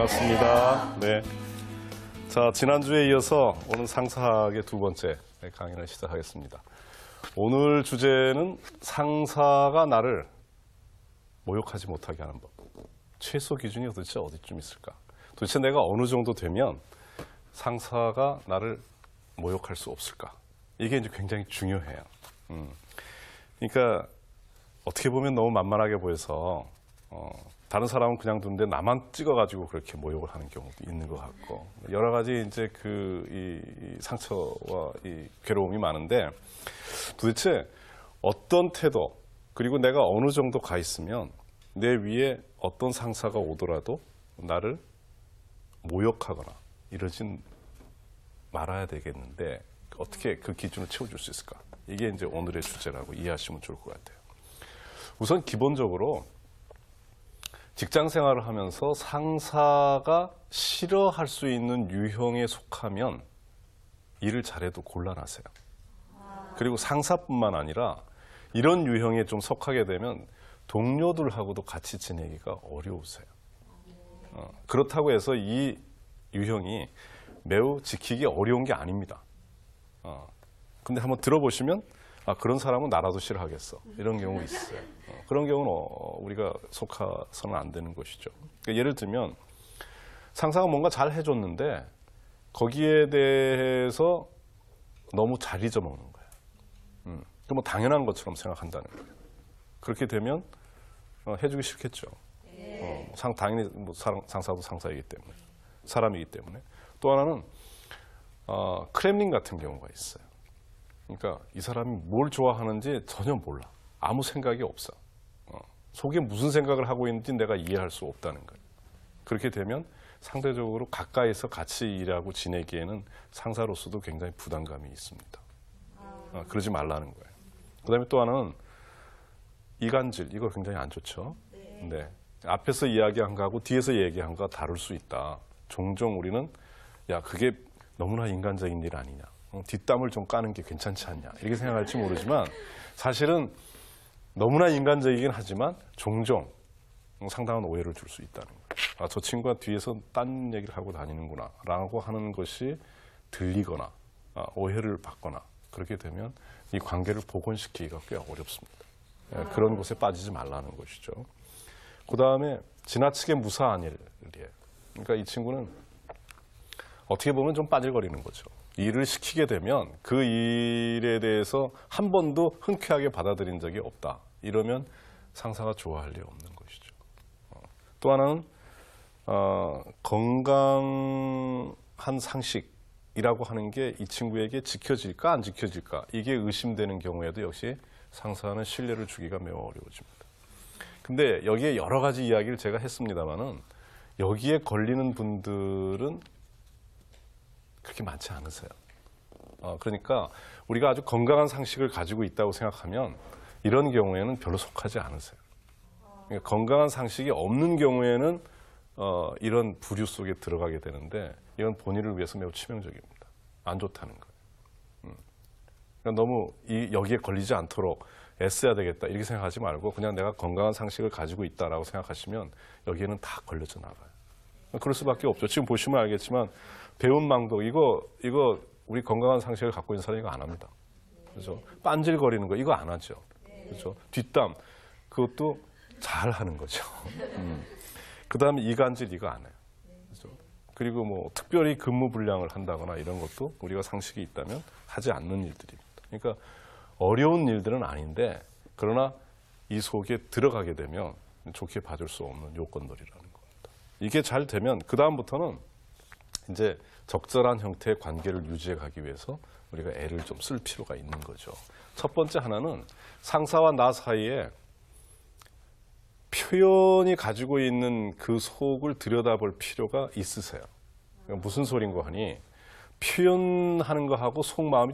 반갑습니다. 네. 자, 지난주에 이어서 오늘 상사학의 두 번째 강의를 시작하겠습니다. 오늘 주제는 상사가 나를 모욕하지 못하게 하는 법. 최소 기준이 도대체 어디쯤 있을까? 도대체 내가 어느 정도 되면 상사가 나를 모욕할 수 없을까? 이게 이제 굉장히 중요해요. 그러니까 어떻게 보면 너무 만만하게 보여서 다른 사람은 그냥 두는데 나만 찍어가지고 그렇게 모욕을 하는 경우도 있는 것 같고 여러 가지 이제 이 상처와 이 괴로움이 많은데 도대체 어떤 태도 그리고 내가 어느 정도 가 있으면 내 위에 어떤 상사가 오더라도 나를 모욕하거나 이러진 말아야 되겠는데 어떻게 그 기준을 채워줄 수 있을까? 이게 이제 오늘의 주제라고 이해하시면 좋을 것 같아요. 우선 기본적으로 직장 생활을 하면서 상사가 싫어할 수 있는 유형에 속하면 일을 잘해도 곤란하세요. 그리고 상사뿐만 아니라 이런 유형에 좀 속하게 되면 동료들하고도 같이 지내기가 어려우세요. 그렇다고 해서 이 유형이 매우 지키기 어려운 게 아닙니다. 근데 한번 들어보시면 그런 사람은 나라도 싫어하겠어. 이런 경우 있어요. 그런 경우는 우리가 속아서는 안 되는 것이죠. 그러니까 예를 들면 상사가 뭔가 잘 해줬는데 거기에 대해서 너무 잘 잊어먹는 거예요. 뭐 당연한 것처럼 생각한다는 거예요. 그렇게 되면 해주기 싫겠죠. 당연히 뭐 상사도 상사이기 때문에 사람이기 때문에 또 하나는 크렘링 같은 경우가 있어요. 그러니까 이 사람이 뭘 좋아하는지 전혀 몰라. 아무 생각이 없어. 속에 무슨 생각을 하고 있는지 내가 이해할 수 없다는 거예요. 그렇게 되면 상대적으로 가까이서 같이 일하고 지내기에는 상사로서도 굉장히 부담감이 있습니다. 그러지 말라는 거예요. 그다음에 또 하나는 이간질. 이거 굉장히 안 좋죠. 네. 앞에서 이야기한 거하고 뒤에서 얘기한 거가 다를 수 있다. 종종 우리는 야 그게 너무나 인간적인 일 아니냐. 뒷담을 좀 까는 게 괜찮지 않냐 이렇게 생각할지 모르지만 사실은 너무나 인간적이긴 하지만 종종 상당한 오해를 줄 수 있다는 거예요. 저 친구가 뒤에서 딴 얘기를 하고 다니는구나 라고 하는 것이 들리거나 오해를 받거나 그렇게 되면 이 관계를 복원시키기가 꽤 어렵습니다. 그런 곳에 빠지지 말라는 것이죠. 그 다음에 지나치게 무사한 일이에요. 그러니까 이 친구는 어떻게 보면 좀 빠질거리는 거죠. 일을 시키게 되면 그 일에 대해서 한 번도 흔쾌하게 받아들인 적이 없다. 이러면 상사가 좋아할 리 없는 것이죠. 또 하나는 건강한 상식이라고 하는 게 이 친구에게 지켜질까 안 지켜질까 이게 의심되는 경우에도 역시 상사는 신뢰를 주기가 매우 어려워집니다. 근데 여기에 여러 가지 이야기를 제가 했습니다마는 여기에 걸리는 분들은 그렇게 많지 않으세요. 그러니까 우리가 아주 건강한 상식을 가지고 있다고 생각하면 이런 경우에는 별로 속하지 않으세요. 그러니까 건강한 상식이 없는 경우에는 이런 부류 속에 들어가게 되는데 이건 본인을 위해서 매우 치명적입니다. 안 좋다는 거예요. 그러니까 너무 여기에 걸리지 않도록 애써야 되겠다 이렇게 생각하지 말고 그냥 내가 건강한 상식을 가지고 있다라고 생각하시면 여기에는 다 걸려져 나가요. 그럴 수밖에 없죠. 지금 보시면 알겠지만 배은망덕 이거 우리 건강한 상식을 갖고 있는 사람이 이거 안 합니다. 그렇죠? 빤질거리는 거 이거 안 하죠. 그렇죠? 뒷담 그것도 잘 하는 거죠. 그다음에 이간질 이거 안 해요. 그렇죠? 그리고 뭐 특별히 근무 불량을 한다거나 이런 것도 우리가 상식이 있다면 하지 않는 일들입니다. 그러니까 어려운 일들은 아닌데 그러나 이 속에 들어가게 되면 좋게 봐줄 수 없는 요건들이라는 겁니다. 이게 잘 되면 그 다음부터는 이제 적절한 형태의 관계를 유지해 가기 위해서 우리가 애를 좀 쓸 필요가 있는 거죠. 첫 번째 하나는 상사와 나 사이에 표현이 가지고 있는 그 속을 들여다볼 필요가 있으세요. 그러니까 무슨 소린가 하니 표현하는 거하고 속마음이